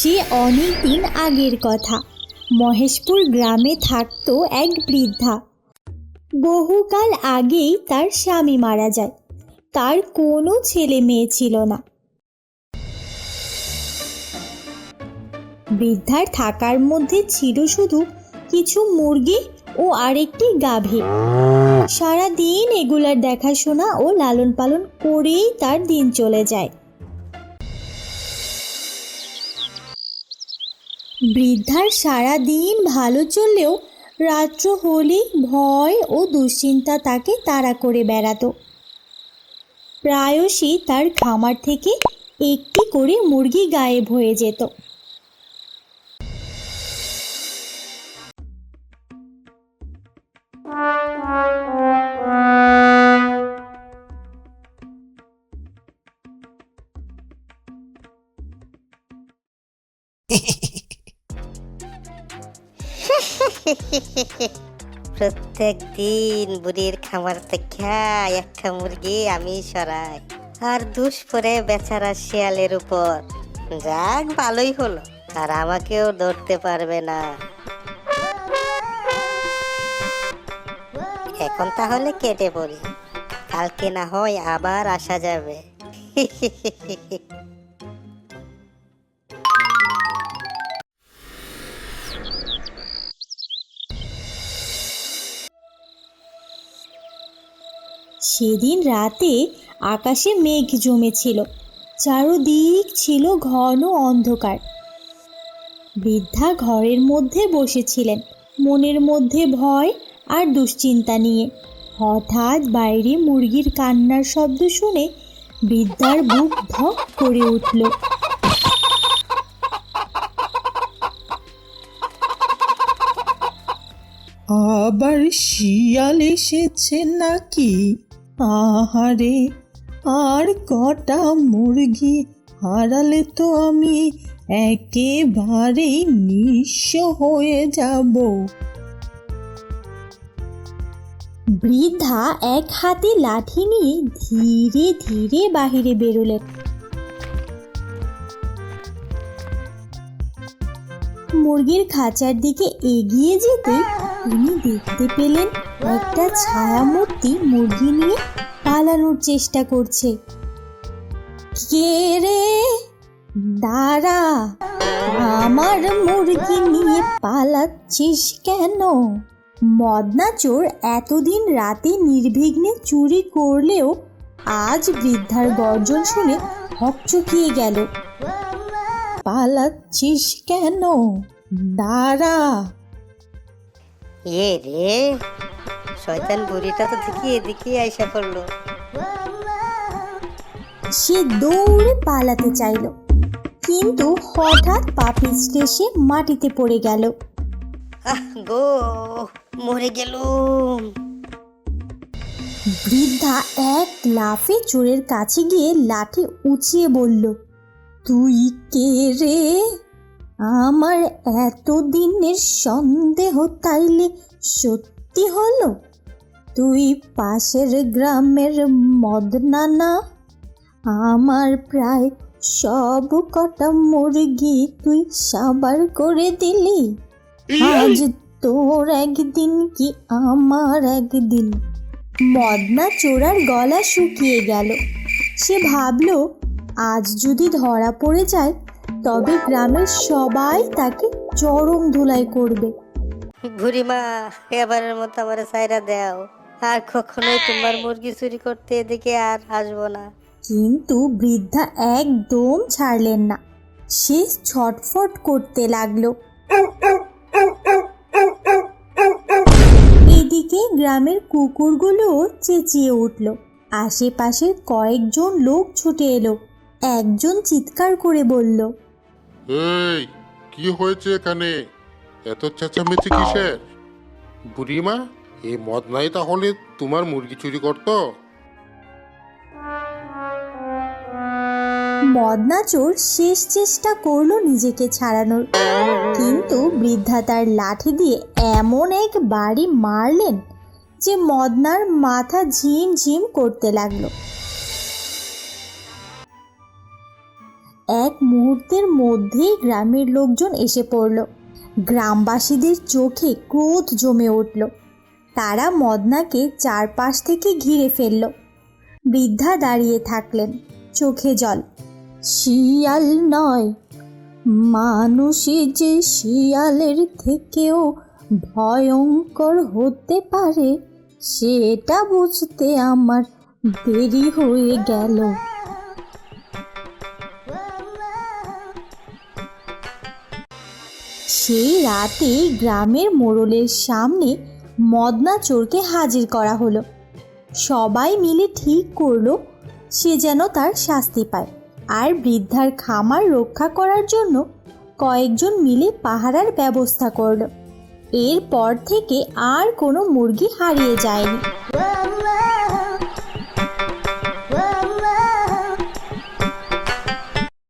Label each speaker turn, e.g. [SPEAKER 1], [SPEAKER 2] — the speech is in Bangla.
[SPEAKER 1] সে অনেক দিন আগের কথা। মহেশপুর গ্রামে থাকতো এক বৃদ্ধা। বহুকাল আগেই তার স্বামী মারা যায়। তার কোনো ছেলে মেয়ে ছিল না। বৃদ্ধার থাকার মধ্যে ছিল শুধু কিছু মুরগি ও আরেকটি গাভী। সারাদিন এগুলার দেখাশোনা ও লালন পালন করেই তার দিন চলে যায়। বৃদ্ধার সারা দিন ভালো চললেও রাত্র হলেই ভয় ও দুশ্চিন্তা তাকে তাড়া করে বেড়াতো। প্রায়শই তার খামার থেকে একটি করে মুরগি গায়েব হয়ে যেত।
[SPEAKER 2] প্রত্যেক দিন বুড়ির খামার থেকে একটা মুরগি আমি সরাই, আর দুষ পরে বেচারা শিয়ালের উপর। যাক, ভালোই হলো, আর আমাকেও ধরতে পারবে না। এখন তাহলে কেটে পড়ি, কালকে না হয় আবার আসা যাবে।
[SPEAKER 1] সেদিন রাতে আকাশে মেঘ জমেছিল, চারদিক ছিল ঘন অন্ধকার। বৃদ্ধা ঘরের মধ্যে বসেছিলেন, মনের মধ্যে ভয় আর দুশ্চিন্তা নিয়ে। হঠাৎ বাইরে মুরগির কান্নার শব্দ শুনে বৃদ্ধার বুক ধক করে উঠল।
[SPEAKER 3] আবার শিয়াল এসেছে নাকি? আহারে, আর কটা মুরগি হারালে তো আমি একেবারেই নিঃস্ব হয়ে যাব।
[SPEAKER 1] বৃদ্ধা এক হাতে লাঠি নিয়ে ধীরে ধীরে বাহিরে বেরোলেন। মুরগির খাঁচার দিকে এগিয়ে যেতে তিনি দেখতে পেলেন একটা ছায়ামূর্তি মুরগি নিয়ে পালানোর চেষ্টা করছে। কে রে, দাঁড়া, আমার মুরগি নিয়ে পালাচ্ছিস কেন? মদনা চোর এতদিন রাতে নির্বিঘ্নে চুরি করলেও আজ বৃদ্ধার গর্জন শুনে হকচকিয়ে গেল।
[SPEAKER 3] পালাচ্ছিস কেন? দাঁড়া।
[SPEAKER 2] এ রে, শয়তান বুড়িটা তো দেখি এদিকে আইসা পড়লো।
[SPEAKER 1] সে দৌড়ে পালাতে চাইল, কিন্তু হঠাৎ পা পিছলে সে মাটিতে পড়ে গেল।
[SPEAKER 2] আহ গো, মরে গেলুম।
[SPEAKER 1] বৃদ্ধা এক লাফে চোরের কাছে গিয়ে লাঠি উঁচিয়ে বলল, তুই কে রে? আমার এতদিনের সন্দেহ তাইলে সত্যি হলো? তুই পাশের গ্রামের মদনা না? আমার প্রায় সব কটা মুরগি তুই সাবার করে দিলি। আজ তোর একদিন কি আমার একদিন। মদনা চোরার গলা শুকিয়ে গেল। সে ভাবল, আজ যদি ধরা পড়ে যায় তবে গ্রামের সবাই তাকে চরম ধুলাই করবে।
[SPEAKER 2] বুড়িমা, এবারের মতো আমার সাইরা দাও, আর কখনোই তোমার মুরগি চুরি করতে এদিকে আর আসবো না।
[SPEAKER 1] কিন্তু বৃদ্ধা একদম ছাড়লেন না। সে ছটফট করতে লাগলো। এদিকে গ্রামের কুকুরগুলো চেঁচিয়ে উঠল। আশেপাশের কয়েকজন লোক ছুটে এলো। একজন চিৎকার করে বলল,
[SPEAKER 4] এই, কি হয়েছে এখানে? এত চেঁচামেচি কিসের? বুড়িমা, এই মদনাই তাহলে তোমার মুরগি চুরি করতো?
[SPEAKER 1] মদনা চোর শেষ চেষ্টা করলো নিজেকে ছাড়ানোর, কিন্তু বৃদ্ধা তার লাঠি দিয়ে এমন এক বাড়ি মারলেন যে মদনার মাথা ঝিম ঝিম করতে লাগলো। এক মুহূর্তের মধ্যেই গ্রামের লোকজন এসে পড়ল। গ্রামবাসীদের চোখে ক্রোধ জমে উঠল। তারা মদনাকে চারপাশ থেকে ঘিরে ফেলল। বৃদ্ধা দাঁড়িয়ে থাকলেন, চোখে জল। শিয়াল নয়, মানুষই যে শিয়ালের থেকেও ভয়ঙ্কর হতে পারে সেটা বুঝতে আমার দেরি হয়ে গেল। সেই রাতে গ্রামের মোড়লের সামনে মদনা চোরকে হাজির করা হলো। সবাই মিলে ঠিক করলো সে যেন তার শাস্তি পায়, আর বৃদ্ধার খামার রক্ষা করার জন্য কয়েকজন মিলে পাহারার ব্যবস্থা করলো। এরপর থেকে আর কোনো মুরগি হারিয়ে যায়নি।